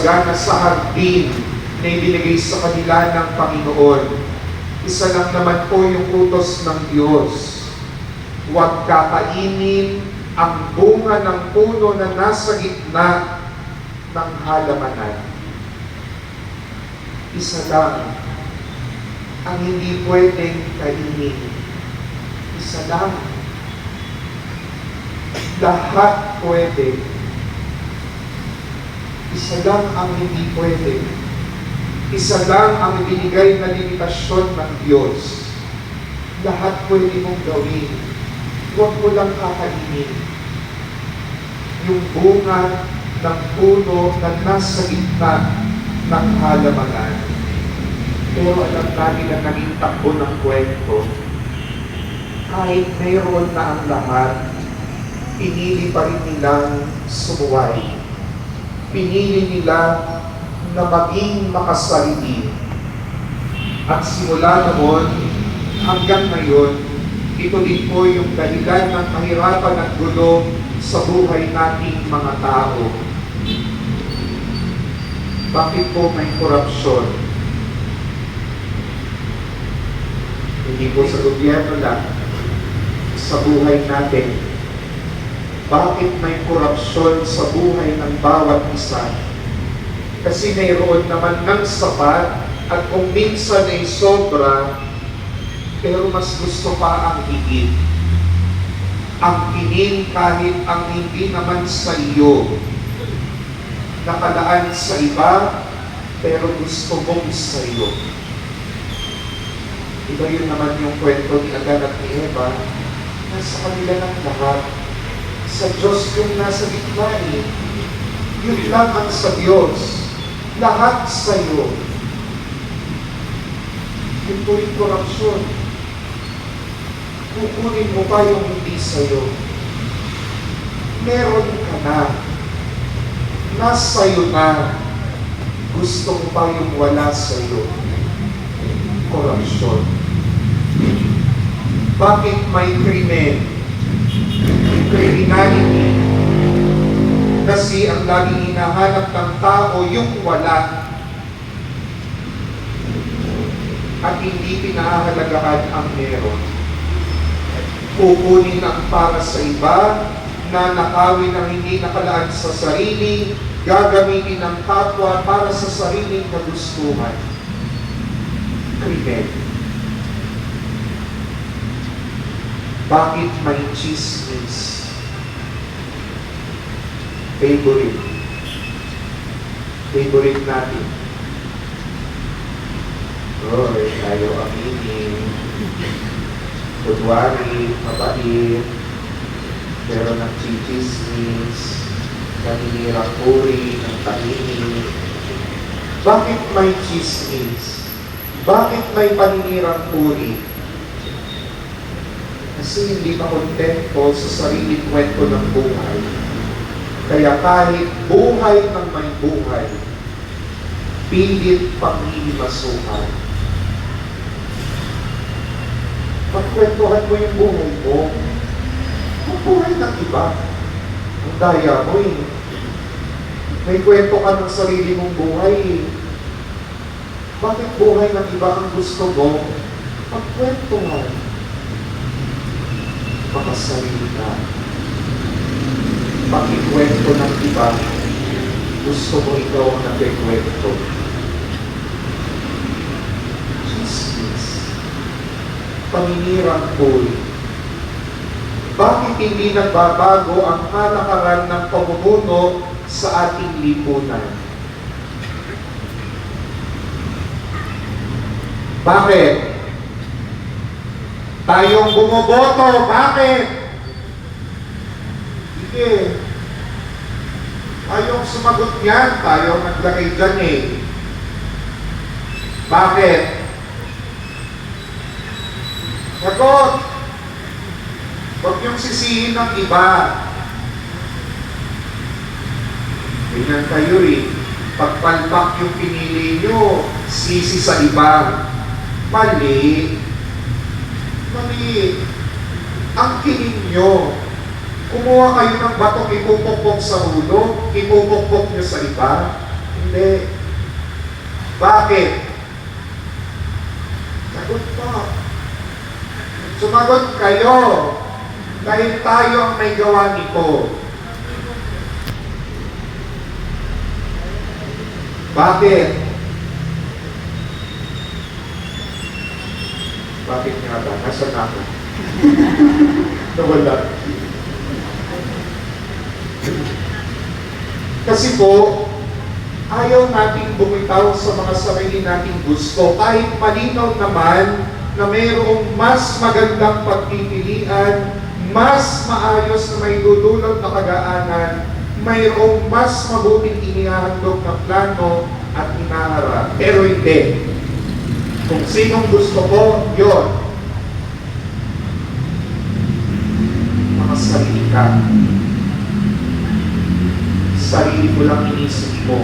sagana sa hardin na ibinigay sa kanila ng Panginoon. Isa lang naman po yung utos ng Diyos. Huwag kakainin ang bunga ng puno na nasa gitna ng halamanan. Isa lang ang hindi pwedeng kainin. Isa lang. Lahat pwede. Isa lang ang hindi pwede. Isa lang ang ibinigay na limitasyon ng Diyos. Lahat pwede mong gawin. Huwag mo lang kakainin. Yung bunga ng puno na nasa gitna ng halamanan. Pero alam natin na naging takbo ng kwento. Kahit mayroon na ang lahat, pinili pa rin nilang sumuway. Pinili nila na maging makasarili. At simula noon, hanggang ngayon, ito din po yung dahilan ng kahirapan at gulo sa buhay nating mga tao. Bakit po may korupsyon? Hindi po sa gobyerno lang, sa buhay natin. Bakit may korupsyon sa buhay ng bawat isa? Kasi mayroon naman ng sapat at kung minsan ay sobra, pero mas gusto pa ang higit. Ang kinin kahit ang hindi naman sa iyo, nakalaan sa iba, pero gusto mong sa iyo. Iba yun naman yung kwento ni Adan at ni Eva, nasa kanila ng lahat. Sa Diyos yung nasa gitna eh. Yun lang ang sa Diyos. Lahat sa iyo. Yun po yung korupsyon. Kukunin mo pa yung hindi sa iyo. Meron ka na. Nasa iyo na. Gusto mo pa yung wala sa iyo. Korupsyon. Bakit may krimen? Criminality. Kasi ang laging hinahanap ng tao yung wala. At hindi pinahahalagahan ang meron. Kukunin ang para sa iba, nanakawin ang hindi nakalaan sa sarili, gagamitin ang kapwa para sa sariling kagustuhan. Krimen. Bakit may chismis? Favorite. Favorite natin. Oy, tayo aminin. Kunwari, mabait. Pero nagchichismis. Naninirang uri ng tahimik. Bakit may chismis? Bakit may paninirang uri? Kasi hindi pa kontento sa sariling kwento ng buhay. Kaya kahit buhay ng may buhay, pilit panghilimasukan. Pagkwentuhan mo yung buhay mo, ang buhay ng iba. Ang daya mo eh. May kwento ka ng sarili mong buhay eh. Bakit buhay ng iba ang gusto mo? Pagkwentuhan. Makasarili ka. Pakikwento ng iba, gusto mo ikaw ang nagkikwento. Chismis. Paninirang pool. Bakit hindi nagbabago ang kalakaran ng pamumuno sa ating lipunan? Bakit? Tayong bumoboto, bakit? Sige. Tayong sumagot yan, tayong naglagay dyan eh. Bakit? Sagot! Huwag niyong sisihin ng iba. Ganyan kayo eh. Pagpalpak yung pinili nyo, sisi sa iba. Mali. Mali. Ang kinin nyo, kumuha kayo ng batong ipupukpok sa ulo, ipupukpok nyo sa iba. Hindi. Bakit? Sagot po. Sumagot kayo. Dahil tayo ang may gawa nito. Bakit? Bakit nga ba? Nasaan ako? Nawala. Kasi po, ayaw nating bumitaw sa mga sarili nating gusto. Kahit malinaw naman na mayroong mas magandang pagpipilian, mas maayos na may dudulot na kagaanan, mayroong mas mabuting inihahandog na plano at hinaharap. Pero hindi. Kung sinong gusto ko, yun. Mga sarili ka. Sarili ko lang inisip mo.